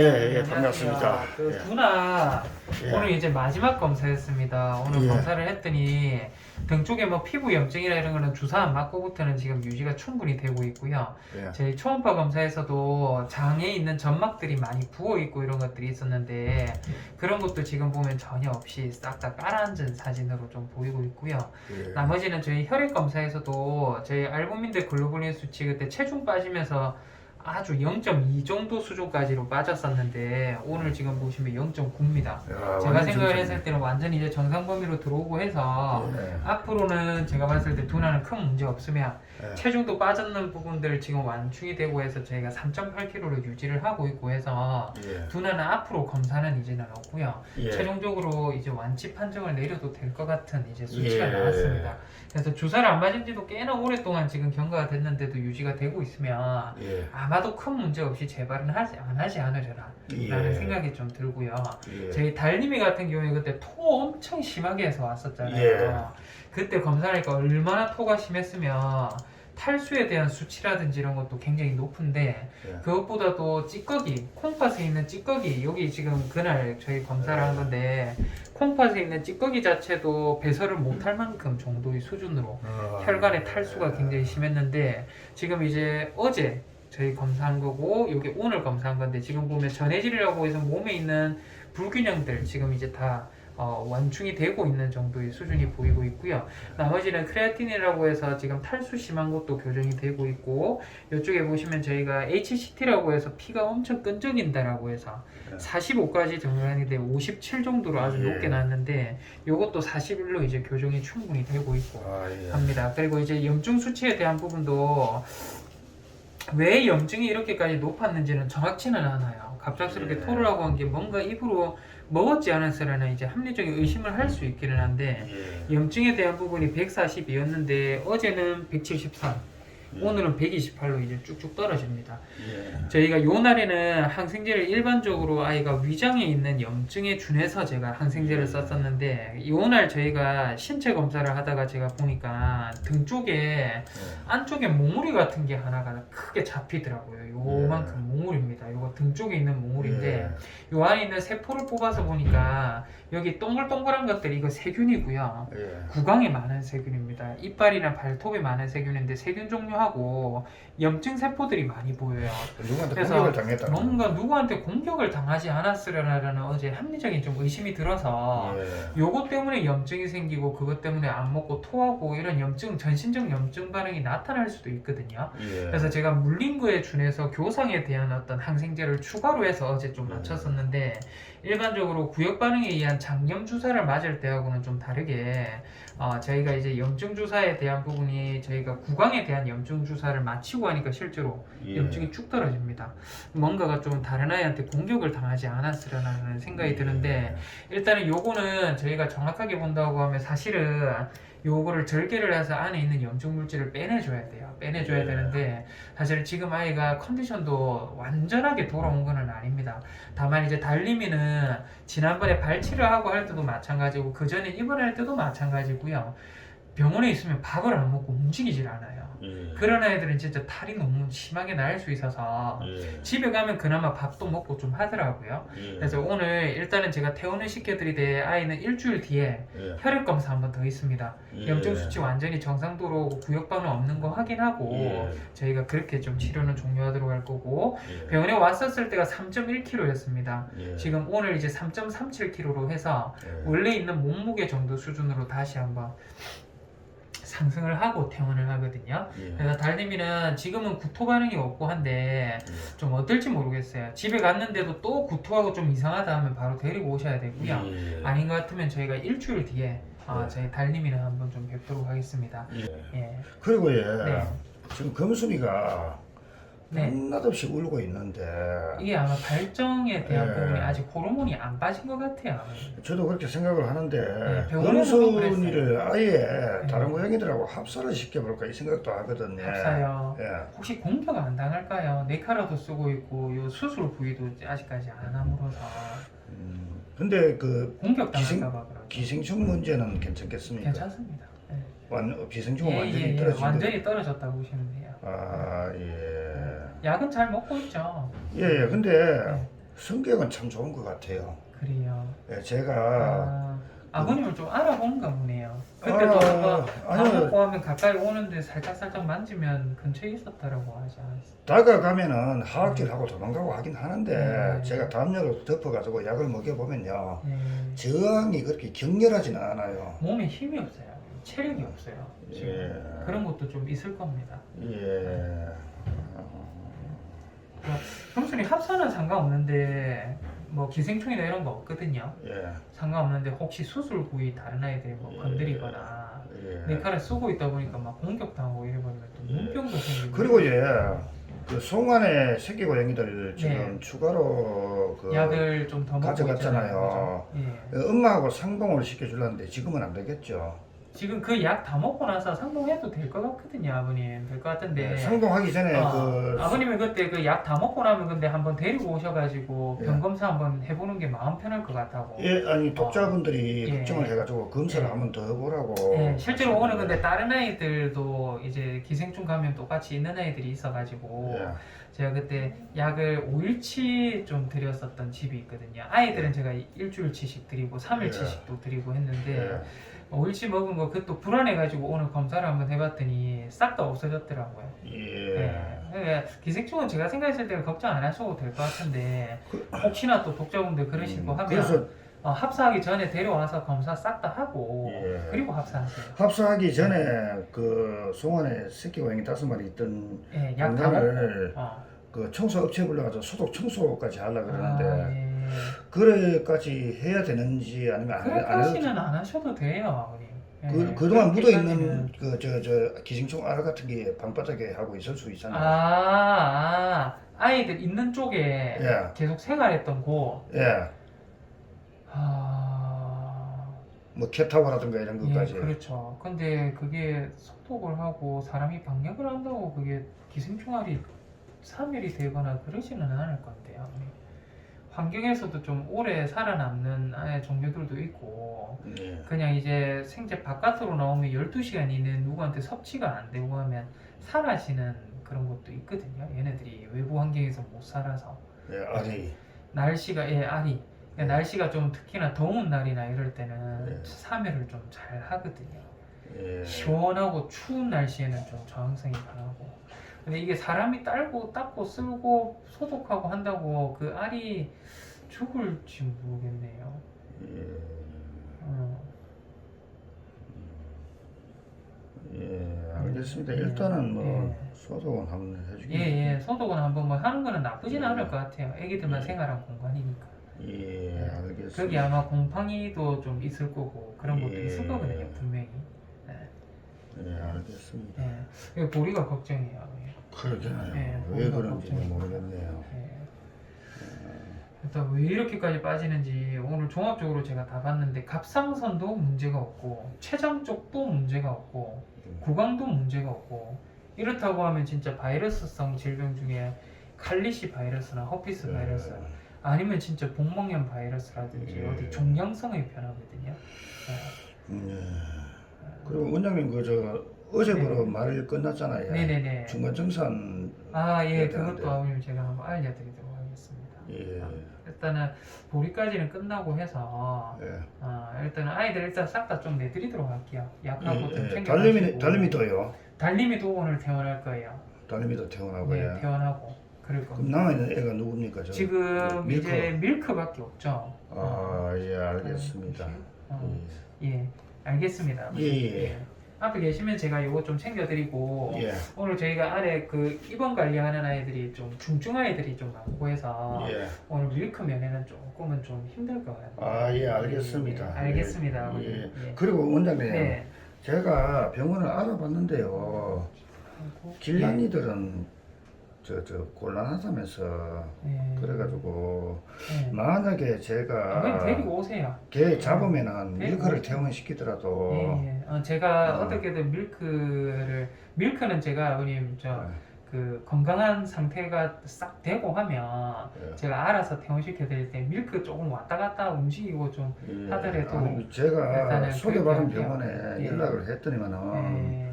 예, 반갑습니다. 예. 누나 예. 오늘 이제 마지막 검사였습니다. 오늘 예. 검사를 했더니 등 쪽에 뭐 피부 염증이나 이런 거는 주사 안 맞고부터는 지금 유지가 충분히 되고 있고요. 예. 저희 초음파 검사에서도 장에 있는 점막들이 많이 부어 있고 이런 것들이 있었는데 그런 것도 지금 보면 전혀 없이 싹 다 깔아앉은 사진으로 좀 보이고 있고요. 예. 나머지는 저희 혈액 검사에서도 저희 알부민 대 글로불린 수치 그때 체중 빠지면서 아주 0.2 정도 수준까지로 빠졌었는데 오늘 지금 보시면 0.9입니다. 제가 생각을 했을 때는 완전히 이제 정상 범위로 들어오고 해서 앞으로는 제가 봤을 때 두나는 큰 문제 없으면 체중도 빠졌는 부분들 지금 완충이 되고 해서 저희가 3.8kg로 유지를 하고 있고 해서 두나는 앞으로 검사는 이제는 없고요. 최종적으로 이제 완치 판정을 내려도 될 것 같은 이제 수치가 나왔습니다. 그래서 주사를 안 맞은 지도 꽤나 오랫동안 지금 경과가 됐는데도 유지가 되고 있으면 아마도 큰 문제 없이 재발은 안 하지 않으려나 라는 생각이 좀 들고요. 저희 달님이 같은 경우에 그때 토 엄청 심하게 해서 왔었잖아요. 그때 검사하니까 얼마나 토가 심했으면 탈수에 대한 수치라든지 이런 것도 굉장히 높은데 그것보다도 찌꺼기, 콩팥에 있는 찌꺼기 여기 지금 그날 저희 검사를 한 건데 콩팥에 있는 찌꺼기 자체도 배설을 못할 만큼 정도의 수준으로 혈관의 탈수가 굉장히 심했는데 지금 이제 어제 저희 검사한 거고 여기 오늘 검사한 건데 지금 보면 전해질이라고 해서 몸에 있는 불균형들 지금 이제 다 완충이 되고 있는 정도의 수준이 보이고 있고요. 나머지는 크레아틴이라고 해서 지금 탈수 심한 것도 교정이 되고 있고 이쪽에 보시면 저희가 HCT라고 해서 피가 엄청 끈적인다라고 해서 45까지 정렬하는데 57 정도로 아주 높게 나왔는데 이것도 41로 이제 교정이 충분히 되고 있고 합니다. 그리고 이제 염증 수치에 대한 부분도 왜 염증이 이렇게까지 높았는지는 정확치는 않아요. 갑작스럽게 토를 하고 한 게 뭔가 입으로 먹었지 않았으려나 이제 합리적인 의심을 할 수 있기는 한데 염증에 대한 부분이 140이었는데 어제는 173 오늘은 128로 이제 쭉쭉 떨어집니다. 저희가 요 날에는 항생제를 일반적으로 아이가 위장에 있는 염증에 준해서 제가 항생제를 썼었는데 요 날 저희가 신체 검사를 하다가 제가 보니까 등 쪽에 안쪽에 몽우리 같은 게 하나가 크게 잡히더라고요. 요만큼 몽우리입니다. 요거 등 쪽에 있는 몽우리인데 요 안에 있는 세포를 뽑아서 보니까 여기 동글동글한 것들이 이거 세균이고요. 구강에 많은 세균입니다. 이빨이나 발톱에 많은 세균인데 세균 종류하고 염증 세포들이 많이 보여요. 누구한테 그래서 공격을 당했다. 뭔가 누구한테 공격을 당하지 않았으려나라는 어제 합리적인 좀 의심이 들어서 요것 때문에 염증이 생기고 그것 때문에 안 먹고 토하고 이런 염증 전신적 염증 반응이 나타날 수도 있거든요. 그래서 제가 물린 거에 준해서 교상에 대한 어떤 항생제를 추가로 해서 어제 좀 맞췄었는데 일반적으로 구역 반응에 의한 장염 주사를 맞을 때하고는 좀 다르게 저희가 이제 염증 주사에 대한 부분이 저희가 구강에 대한 염증 주사를 마치고 하니까 실제로 염증이 쭉 떨어집니다. 뭔가가 좀 다른 아이한테 공격을 당하지 않았으려는 생각이 드는데 일단은 요거는 저희가 정확하게 본다고 하면 사실은 요거를 절개를 해서 안에 있는 염증 물질을 빼내줘야 돼요. 빼내줘야 되는데 사실 지금 아이가 컨디션도 완전하게 돌아온 건 아닙니다. 다만 이제 달림이는 지난번에 발치를 하고 할 때도 마찬가지고 그 전에 입원할 때도 마찬가지고요. 병원에 있으면 밥을 안 먹고 움직이질 않아요. 그런 아이들은 진짜 탈이 너무 심하게 날 수 있어서 집에 가면 그나마 밥도 먹고 좀 하더라고요. 그래서 오늘 일단은 제가 퇴원을 시켜드리되 아이는 일주일 뒤에 혈액 검사 한 번 더 있습니다. 염증 수치 완전히 정상도로 구역 반응 없는 거 확인하고 저희가 그렇게 좀 치료는 종료하도록 할 거고 병원에 왔었을 때가 3.1kg였습니다. 지금 오늘 이제 3.37kg로 해서 원래 있는 몸무게 정도 수준으로 다시 한번 상승을 하고 퇴원을 하거든요. 그래서 달님이는 지금은 구토 반응이 없고 한데 좀 어떨지 모르겠어요. 집에 갔는데도 또 구토하고 좀 이상하다 하면 바로 데리고 오셔야 되고요. 아닌 것 같으면 저희가 일주일 뒤에 저희 달님이는 한번 좀 뵙도록 하겠습니다. 그리고 지금 금순이가 밤낮없이 울고 있는데 이게 아마 발정에 대한 부분이 아직 호르몬이 안 빠진 것 같아요. 저도 그렇게 생각을 하는데 병원에서도 금순이를 아예 다른 고양이들하고 합사를 시켜볼까 이 생각도 하거든요. 합사요. 혹시 공격 안 당할까요? 네카라도 쓰고 있고 요 수술 부위도 아직까지 안 함으로써 근데 그 공격 당할까봐 기생충 문제는 괜찮겠습니까? 괜찮습니다. 기생충은 완전히 떨어진 완전히 떨어졌다고 보시면 돼요. 약은 잘 먹고 있죠. 근데 성격은 참 좋은 것 같아요. 그래요. 예, 제가 아버님을 좀 알아본가 보네요. 아, 그때도 한번 밥 아니요. 먹고 하면 가까이 오는데 살짝 만지면 근처에 있었다라고 하지 않았어요? 다가가면은 하악질하고 도망가고 하긴 하는데 네. 제가 담요로 덮어가지고 약을 먹여보면요. 네. 저항이 그렇게 격렬하지는 않아요. 몸에 힘이 없어요. 체력이 없어요. 지금. 예. 그런 것도 좀 있을 겁니다. 예. 평소에 합사는 상관없는데 뭐 기생충이나 이런 거 없거든요. 예. 상관없는데 혹시 수술 부위 다른 아이들이 뭐 예. 건드리거나 예. 내 칼을 쓰고 있다 보니까 막 공격당하고 이래버리면 또 문병도 생기고. 그리고 그 송환의 새끼 고양이들 지금 네. 추가로 그 약을 좀 더 먹고 가져갔잖아요. 있잖아요. 그죠? 예. 엄마하고 상봉을 시켜주려는데 지금은 안 되겠죠. 지금 그 약 다 먹고 나서 상봉해도 될 것 같거든요, 아버님. 될 것 같은데. 상봉하기 전에 아버님이 그때 그 약 다 먹고 나면 근데 한번 데리고 오셔가지고 예. 병 검사 한번 해보는 게 마음 편할 것 같다고. 예, 아니 독자분들이 예. 걱정을 해가지고 검사를 예. 한번 더 해보라고. 예, 실제로 오늘 하시는데. 근데 다른 아이들도 이제 기생충 감염 똑같이 있는 아이들이 있어가지고 예. 제가 그때 약을 5일치 좀 드렸었던 집이 있거든요. 아이들은 제가 일주일치씩 드리고 3일치씩도 드리고 했는데 예. 5일치 먹은 거 그것도 불안해가지고 오늘 검사를 한번 해봤더니 싹 다 없어졌더라고요. 예. 그러니까 기생충은 제가 생각했을 때는 걱정 안 하셔도 될 것 같은데 혹시나 또 독자분들 그러시고 하면 그래서 합사하기 전에 데려와서 검사 싹 다 하고 예. 그리고 합사하세요. 합사하기 전에 그 송환에 새끼 고양이 5마리 있던 예, 약 다 공간을 먹고. 그 청소 업체 불러가지고 소독 청소까지 하려고 그러는데 예. 그래까지 해야 되는지 아니면 안 해도 그래까지는 안 하셔도 돼요, 아버님. 예, 그동안 묻어 있는 그렇게까지는. 저 기생충 알 같은 게 방바닥에 하고 있을 수 있잖아요. 아이들 있는 쪽에 예. 계속 생활했던 곳. 예. 아, 뭐 캣타워라든가 이런 예, 것까지. 그렇죠. 근데 그게 소독을 하고 사람이 방역을 한다고 그게 기생충알이 사멸이 되거나 그러지는 않을 건데요. 환경에서도 좀 오래 살아남는 아예 종류들도 있고 예. 그냥 이제 생체 바깥으로 나오면 12시간 이내 누구한테 섭취가 안 되고 하면 사라지는 그런 것도 있거든요. 얘네들이 외부 환경에서 못 살아서 예, 알이. 날씨가 알이 그러니까 날씨가 좀 특히나 더운 날이나 이럴 때는 네. 사멸을 좀 잘 하거든요. 예. 시원하고 추운 날씨에는 좀 저항성이 강하고 근데 이게 사람이 딸고 닦고 쓸고 소독하고 한다고 그 알이 죽을지 모르겠네요. 예, 알겠습니다. 예. 일단은 뭐 예. 소독은 한번 해주기. 예, 소독은 한번 뭐 하는 거는 나쁘진 예. 않을 것 같아요. 애기들만 예. 생활한 공간이니까. 예, 알겠습니다. 거기 아마 곰팡이도 좀 있을 거고 그런 것도 예. 있을 거거든요, 분명히. 예, 알겠습니다. 예. 이거 보리가 걱정이에요. 그러게요. 예, 왜 보리가 그런지 걱정이에요. 모르겠네요. 예. 일단 왜 이렇게까지 빠지는지 오늘 종합적으로 제가 다 봤는데 갑상선도 문제가 없고 췌장 쪽도 문제가 없고 구강도 문제가 없고 이렇다고 하면 진짜 바이러스성 질병 중에 칼리시 바이러스나 허피스 바이러스 아니면 진짜 복막염 바이러스라든지 예. 어디 종양성의 변화거든요. 그리고 원장님 어제부로 네. 말이 끝났잖아요. 네네네. 중간 증상. 예, 되는데. 그것도 아버님 제가 한번 알려드리도록 하겠습니다. 예. 일단은 보리까지는 끝나고 해서 예. 일단은 아이들 일단 싹 다 좀 내드리도록 할게요. 약하고 좀 챙겨. 달림이도요. 달림이도 오늘 퇴원할 거예요. 달림이도 태어나고요. 네, 퇴원하고 그럴 그럼 겁니다. 남아있는 애가 누굽니까? 지금 밀크. 이제 밀크밖에 없죠. 아, 예, 알겠습니다. 예, 알겠습니다. 예. 앞에 계시면 제가 이거 좀 챙겨드리고 예. 오늘 저희가 안에 그 입원 관리하는 아이들이 좀 중증 아이들이 좀 많고 해서 예. 오늘 밀크 면회는 조금은 좀 힘들 것 같아요. 아, 예, 알겠습니다. 예, 알겠습니다. 예. 아버님. 예. 예. 그리고 원장님, 네. 제가 병원을 알아봤는데요. 길냥이들은 곤란하다면서 예. 그래가지고 예. 만약에 아버님 제가 데리고 오세요. 걔 잡으면은 데리고 밀크를 오세요. 퇴원시키더라도 예. 제가 어. 어떻게든 밀크는 제가 아버님 그 건강한 상태가 싹 되고 하면 예. 제가 알아서 퇴원시켜 드릴 때 밀크 조금 왔다 갔다 움직이고 좀 예. 하더라도 아니, 제가 일단은 소개받은 그렇게 병원에 할게요. 예. 연락을 했더니만은 예.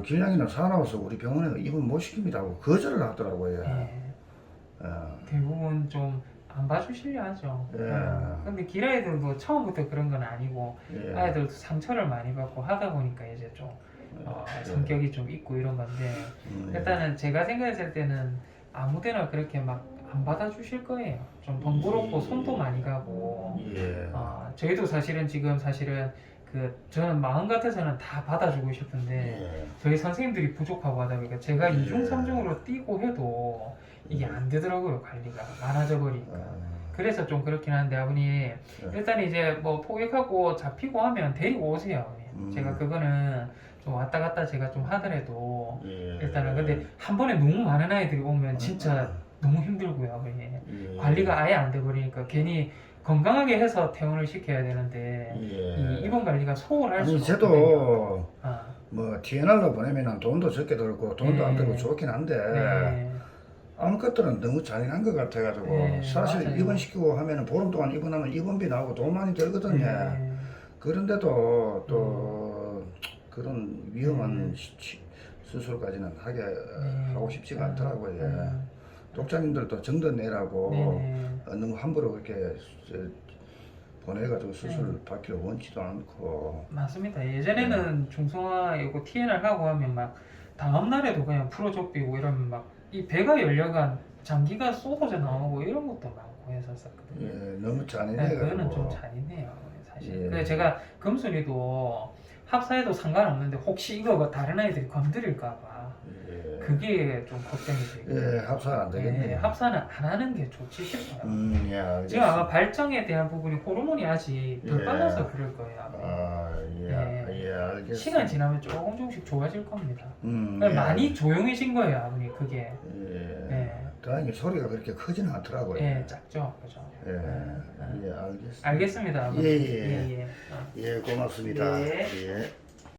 길냥이는 사나워서 우리 병원에 입원 못 시킵니다 하고 거절을 하더라고요. 예. 어. 대부분 좀 안 봐주시려 하죠. 예. 근데 길아이들도 처음부터 그런 건 아니고 예. 아이들도 상처를 많이 받고 하다 보니까 이제 좀 성격이 좀 있고 이런 건데 일단은 제가 생각했을 때는 아무데나 그렇게 막 안 받아주실 거예요. 좀 번거롭고 손도 많이 가고 예. 저희도 사실은 지금 저는 마음 같아서는 다 받아주고 싶은데 예. 저희 선생님들이 부족하고 하다 보니까 제가 2중 3중으로 뛰고 해도 이게 안 되더라고요. 관리가 많아져 버리니까. 그래서 좀 그렇긴 한데 아버님 일단 이제 뭐 포획하고 잡히고 하면 데리고 오세요 아버님. 제가 그거는 좀 왔다 갔다 제가 좀 하더라도 예. 일단은 근데 한 번에 너무 많은 아이들이 오면 진짜 너무 힘들고요 아버님. 예. 관리가 아예 안 돼 버리니까 괜히 건강하게 해서 퇴원을 시켜야 되는데 예. 이 입원 관리가 소홀할 아니 수가 없거든요. 저도 아, 뭐 TNR로 보내면은 돈도 적게 들고 돈도 안 네. 들고 좋긴 한데 네. 아무 것들은 너무 잔인한 것 같아가지고 네, 사실 맞아요. 입원시키고 하면은 보름 동안 입원하면 입원비 나오고 돈 많이 들거든요. 네. 그런데도 또 그런 위험한 수술까지는 하게 하고 싶지가 않더라고요. 독자님들도 정도 내라고 네네. 너무 함부로 그렇게 보내가지고 수술 받기를 원치도 않고. 맞습니다. 예전에는 중성화 이거 TNR 하고 하면 막 다음 날에도 그냥 풀어줘비고 이러면 막 이 배가 열려가 장기가 쏟아져 나오고 이런 것도 많고 했었거든요. 예, 너무 네, 잔인해가지고. 그거는 좀 잔인해요, 사실. 예. 그래서 제가 금순이도 합사해도 상관없는데 혹시 이거 다른 아이들이 건드릴까봐 예. 그게 좀 걱정이 되고. 예, 합사 안 되겠네. 네, 합사는 안 하는 게 좋지 싶어요. 예, 알겠습니다. 지금 아마 발정에 대한 부분이 호르몬이 아직 덜 예. 빨라서 그럴 거예요. 아마. 아, 예, 네. 예, 알겠습니다. 시간 지나면 조금씩 좋아질 겁니다. 예. 많이 조용해진 거예요, 아버님. 그게. 예. 네. 다행히 소리가 그렇게 크지는 않더라고요. 예, 작죠, 그죠. 예, 예, 알겠습니다. 알겠습니다, 아버님. 예, 예. 예. 예, 고맙습니다. 네. 예.